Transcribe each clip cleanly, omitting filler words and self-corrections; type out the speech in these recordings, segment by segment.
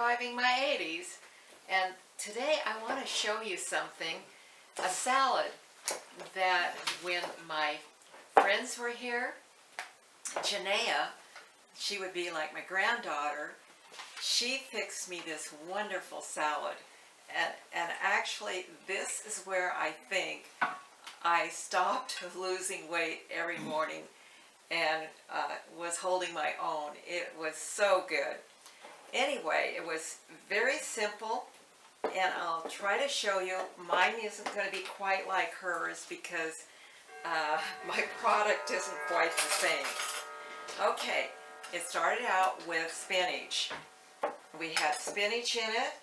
surviving my 80s, and today I want to show you something, a salad that when my friends were here, Janaea, she would be like my granddaughter, she fixed me this wonderful salad. And actually this is where I think I stopped losing weight every morning and was holding my own. It was so good. Anyway, it was very simple, and I'll try to show you. Mine isn't going to be quite like hers because my product isn't quite the same. Okay, it started out with spinach. We had spinach in it,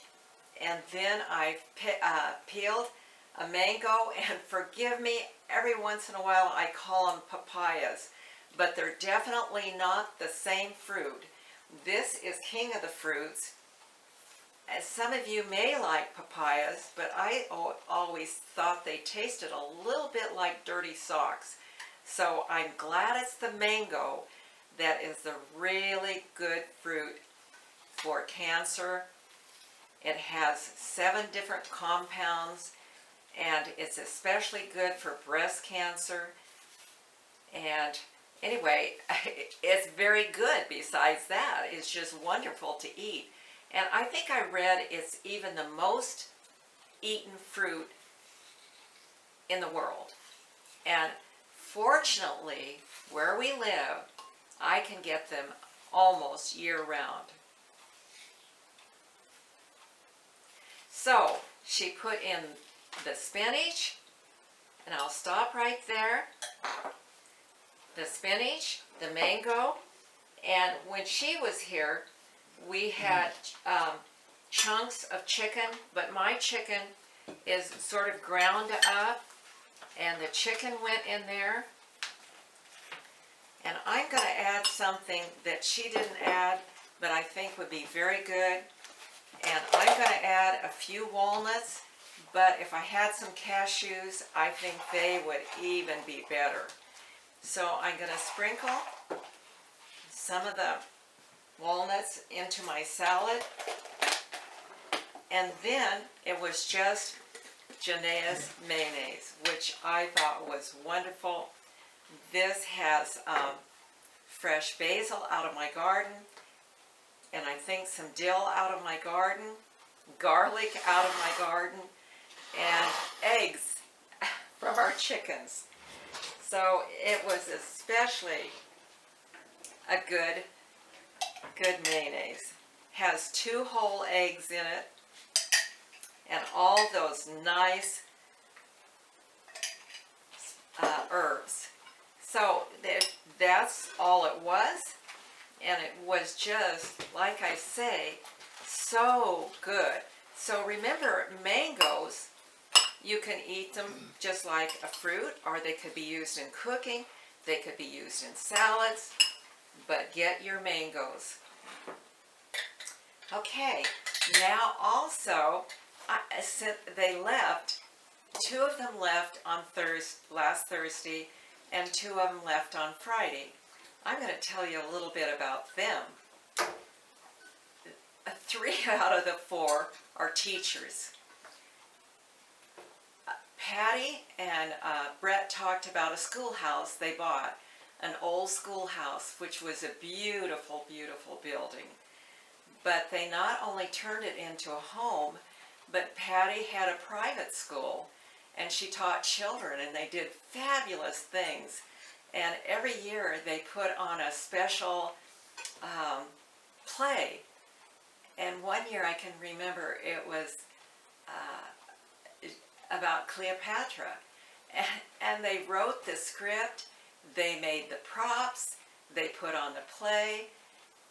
and then I peeled a mango, and forgive me, every once in a while I call them papayas, but they're definitely not the same fruit. This is king of the fruits. As some of you may like papayas, but I always thought they tasted a little bit like dirty socks. So I'm glad it's the mango that is the really good fruit for cancer. It has 7 different compounds, and it's especially good for breast cancer. And anyway, it's very good. Besides that, it's just wonderful to eat. And I think I read it's even the most eaten fruit in the world. And fortunately, where we live, I can get them almost year-round. So she put in the spinach, and I'll stop right there. The spinach, the mango, and when she was here, we had chunks of chicken, but my chicken is sort of ground up, and the chicken went in there. And I'm going to add something that she didn't add, but I think would be very good. And I'm going to add a few walnuts, but if I had some cashews, I think they would even be better. So I'm going to sprinkle some of the walnuts into my salad. And then it was just Janaea's mayonnaise, which I thought was wonderful. This has fresh basil out of my garden, and I think some dill out of my garden, garlic out of my garden, and eggs from our chickens. So it was especially a good mayonnaise. Has 2 whole eggs in it, and all those nice herbs. So that's all it was. And it was just, like I say, so good. So remember, mangoes, you can eat them just like a fruit, or they could be used in cooking. They could be used in salads, but get your mangoes. Okay, now also, since they left, 2 of them left on last Thursday, and 2 of them left on Friday. I'm going to tell you a little bit about them. 3 out of the 4 are teachers. Patty and Brett talked about a schoolhouse they bought, an old schoolhouse, which was a beautiful, beautiful building. But they not only turned it into a home, but Patty had a private school, and she taught children, and they did fabulous things. And every year they put on a special play. And one year I can remember it was about Cleopatra. And they wrote the script, they made the props, they put on the play,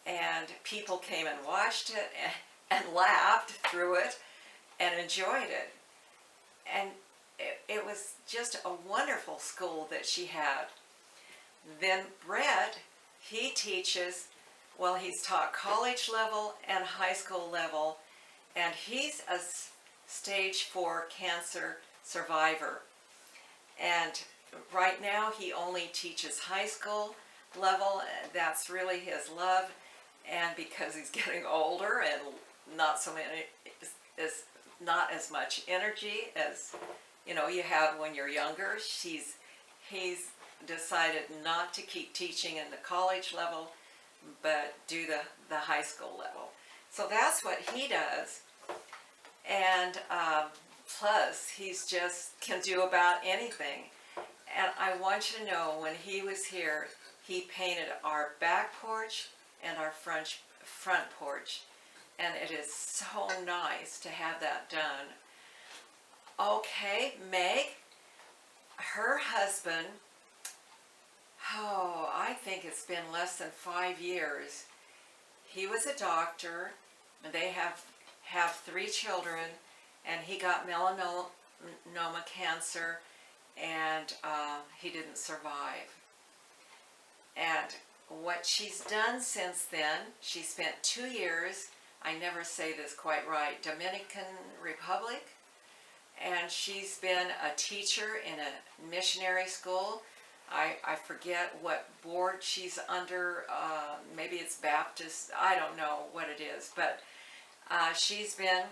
and people came and watched it and laughed through it and enjoyed it. And it was just a wonderful school that she had. Then Brett, he teaches, well, he's taught college level and high school level, and he's a stage 4 cancer survivor. And right now he only teaches high school level. That's really his love, and because he's getting older and not so many, is not as much energy as, you know, you have when you're younger. He's decided not to keep teaching in the college level, but do the high school level. So that's what he does. And plus, he's just can do about anything. And I want you to know, when he was here, he painted our back porch and our front porch. And it is so nice to have that done. Okay, Meg, her husband, I think it's been less than 5 years. He was a doctor, and they have 3 children, and he got melanoma cancer, and he didn't survive. And what she's done since then, she spent 2 years, I never say this quite right, Dominican Republic, and she's been a teacher in a missionary school. I forget what board she's under, maybe it's Baptist, I don't know what it is, but she's been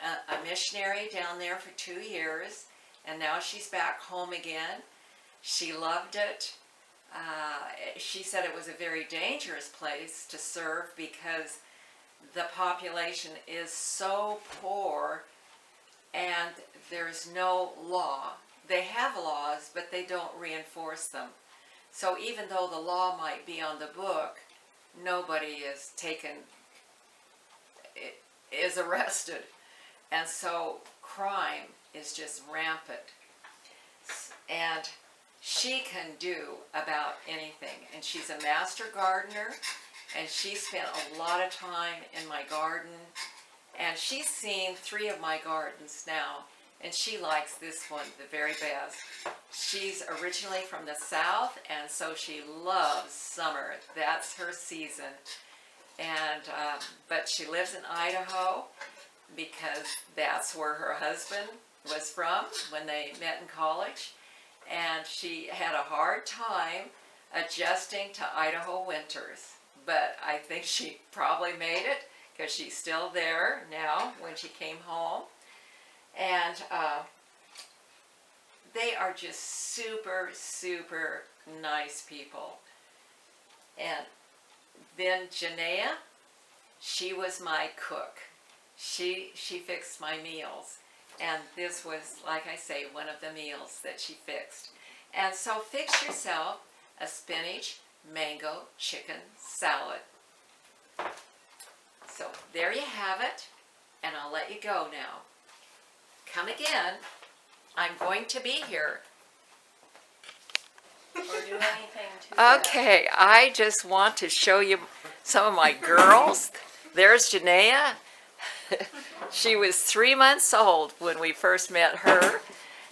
a missionary down there for 2 years, and now she's back home again. She loved it. She said it was a very dangerous place to serve because the population is so poor and there's no law. They have laws, but they don't reinforce them. So even though the law might be on the book, nobody is arrested. And so crime is just rampant. And she can do about anything. And she's a master gardener, and she spent a lot of time in my garden. And she's seen 3 of my gardens now, and she likes this one the very best. She's originally from the South, and so she loves summer. That's her season. And but she lives in Idaho because that's where her husband was from when they met in college. And she had a hard time adjusting to Idaho winters. But I think she probably made it because she's still there now when she came home. And they are just super, super nice people. And then Janaea, she was my cook. She fixed my meals. And this was, like I say, one of the meals that she fixed. And so fix yourself a spinach, mango, chicken salad. So there you have it, and I'll let you go now. Come again. I'm going to be here. Or do anything to that. Okay, I just want to show you some of my girls. There's Janaea. She was 3 months old when we first met her.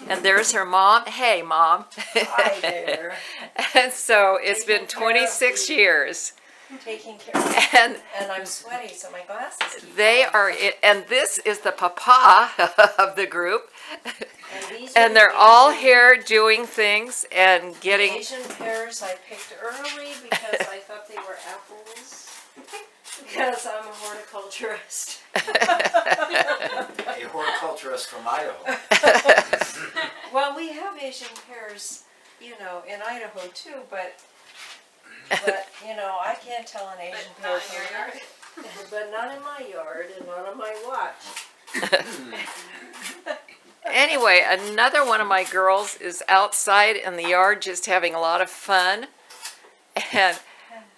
And there's her mom. Hey, Mom. Hi there. And so it's been 26 years. Taking care of it. And I'm sweaty, so my glasses keep They falling. are, and this is the papa of the group. these And are they're the all Asian- here doing things and the getting, Asian pears I picked early because I thought they were apples. Because I'm a horticulturist. A horticulturist from Idaho. Well, we have Asian pears, you know, in Idaho too, but you know, I can't tell an Asian pear from yard. but not in my yard and not on my watch. Anyway, another one of my girls is outside in the yard just having a lot of fun. And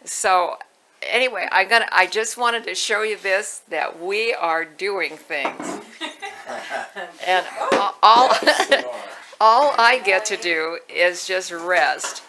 so anyway, I just wanted to show you this, that we are doing things. And all I get to do is just rest.